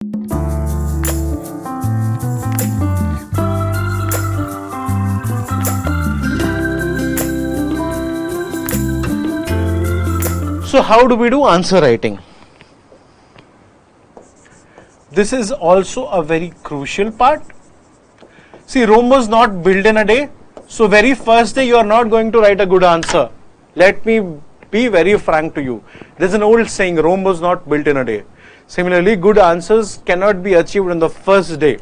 So how do we do answer writing? This is also a very crucial part. See, Rome was not built in a day. So very first day you are not going to write a good answer. Let me be very frank to you. There's an old saying, Rome was not built in a day. Similarly, good answers cannot be achieved on the first day.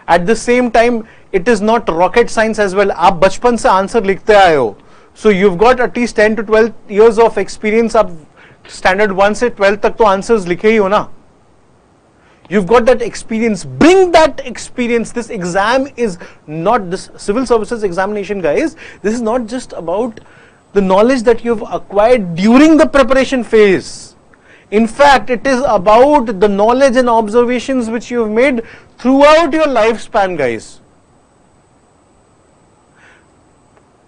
At the same time, it is not rocket science as well. आप बचपन से answer लिखते आए हो. So you've got at least 10 to 12 years of experience. आप standard 1 से 12 तक तो answers लिखे ही हो ना. You've got that experience. Bring that experience. This exam is not this civil services examination, guys. This is not just about the knowledge that you've acquired during the preparation phase. In fact, it is about the knowledge and observations which you've made throughout your lifespan, guys.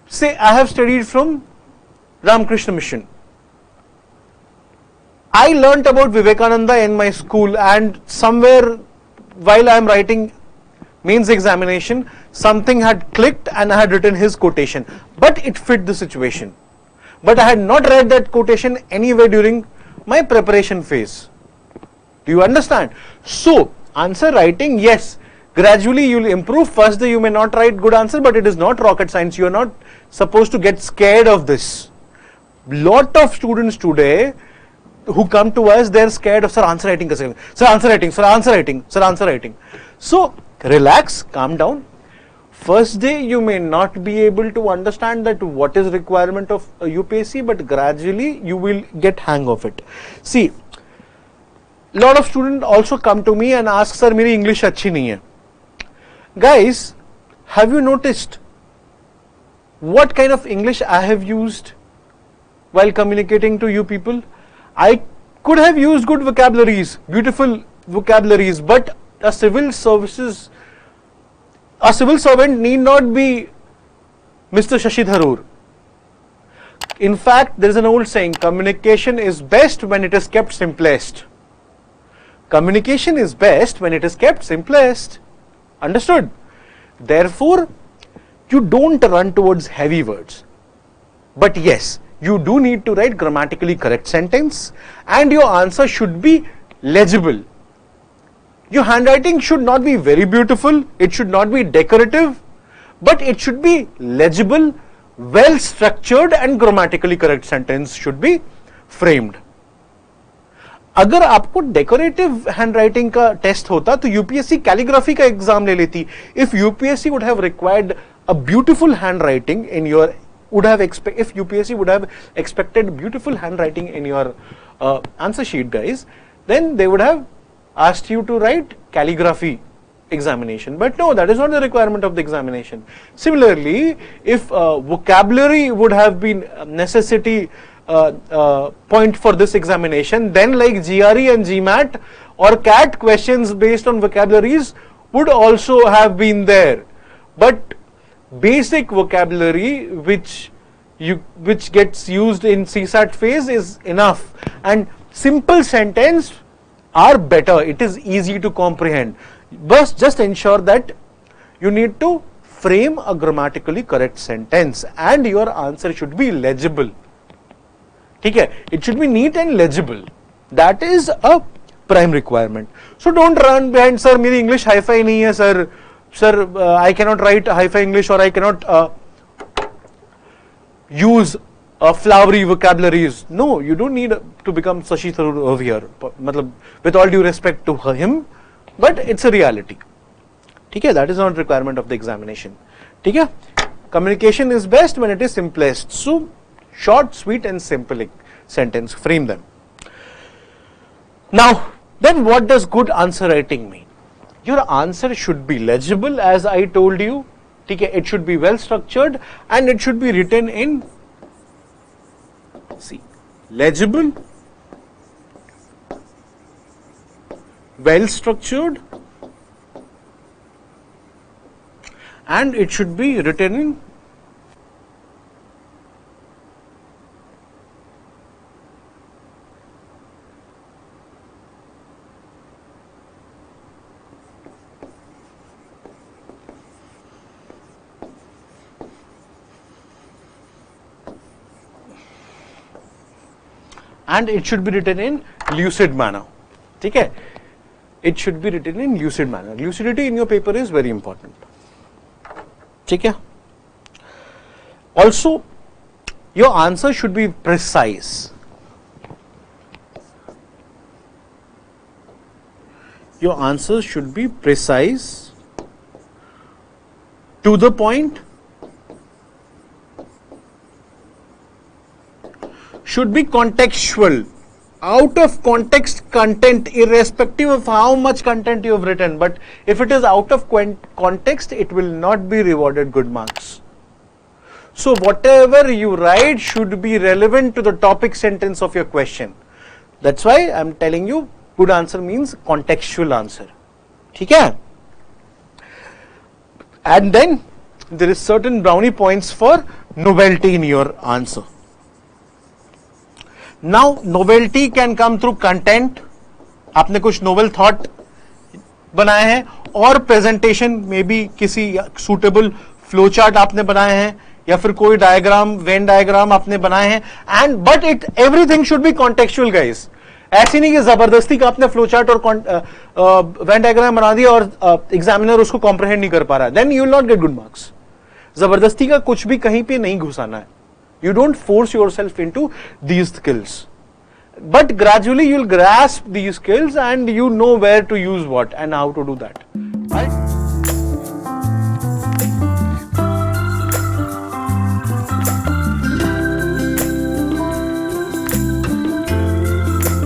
Say, I have studied from Ramakrishna Mission. I learnt about Vivekananda in my school, and somewhere while I am writing mains examination, something had clicked and I had written his quotation. But it fit the situation. But I had not read that quotation anywhere during my preparation phase. Do you understand? So, answer writing, yes, gradually you will improve. First day you may not write good answer, but it is not rocket science. You are not supposed to get scared of this. Lot of students today who come to us, they are scared of, sir, answer writing, sir, answer writing, sir, answer writing, sir, answer writing. So, relax, calm down. First day, you may not be able to understand that what is requirement of UPSC, but gradually you will get hang of it. See, lot of students also come to me and ask, sir, मेरी English अच्छी नहीं है. Guys, have you noticed what kind of English I have used while communicating to you people? I could have used good vocabularies, beautiful vocabularies, but a civil servant need not be Mr. Shashi Tharoor. In fact, there is an old saying, communication is best when it is kept simplest. Communication is best when it is kept simplest. Understood? Therefore, you don't run towards heavy words. But yes, you do need to write grammatically correct sentence, and your answer should be legible. Your handwriting should not be very beautiful, it should not be decorative, but it should be legible, well structured, and grammatically correct sentence should be framed. अगर आपको decorative handwriting का test होता तो UPSC calligraphy का exam ले लेती. If UPSC would have required a beautiful handwriting in your if UPSC would have expected beautiful handwriting in your answer sheet, guys, then they would have asked you to write calligraphy examination. But no, that is not the requirement of the examination. Similarly, if vocabulary would have been a necessity point for this examination, then like GRE and GMAT or CAT questions based on vocabularies would also have been there. But basic vocabulary which gets used in CSAT phase is enough, and simple sentence are better. It is easy to comprehend. But just ensure that you need to frame a grammatically correct sentence and your answer should be legible. Okay? It should be neat and legible. That is a prime requirement. So don't run behind, sir, मेरी English hi-fi नहीं है, sir. Sir, I cannot write hi-fi English, or I cannot use flowery vocabularies. No, you don't need to become Shashi Tharoor over here. With all due respect to him, but it's a reality. Okay, that is not requirement of the examination. Okay, communication is best when it is simplest. So, short, sweet, and simple sentence. Frame them. Now, then what does good answer writing mean? Your answer should be legible, as I told you. It should be well structured and it should be written in, see, legible, well structured, and it should be written in and it should be written in lucid manner. ठीक है, it should be written in lucid manner. Lucidity in your paper is very important. ठीक है. Also, your answer should be precise. Your answers should be precise, to the point, should be contextual. Out of context content, irrespective of how much content you have written, but if it is out of context, it will not be rewarded good marks. So whatever you write should be relevant to the topic sentence of your question. That's why I am telling you good answer means contextual answer. ठीक है? And then there is certain brownie points for novelty in your answer. Now novelty can come through content. आपने कुछ novel thought बनाए हैं, और presentation में भी किसी suitable flow chart आपने बनाए हैं, या फिर कोई डायग्राम, वेन डायग्राम आपने बनाए हैं, and but it everything should be contextual guys. ऐसी नहीं कि जबरदस्ती का आपने फ्लो चार्ट और वेन डायग्राम बना दिया और एग्जामिनर उसको कॉम्प्रहेंड नहीं कर पा रहा है, then you will not get good marks. जबरदस्ती का कुछ भी कहीं पे नहीं घुसाना है. You don't force yourself into these skills, but gradually you'll grasp these skills and you know where to use what and how to do that. Right?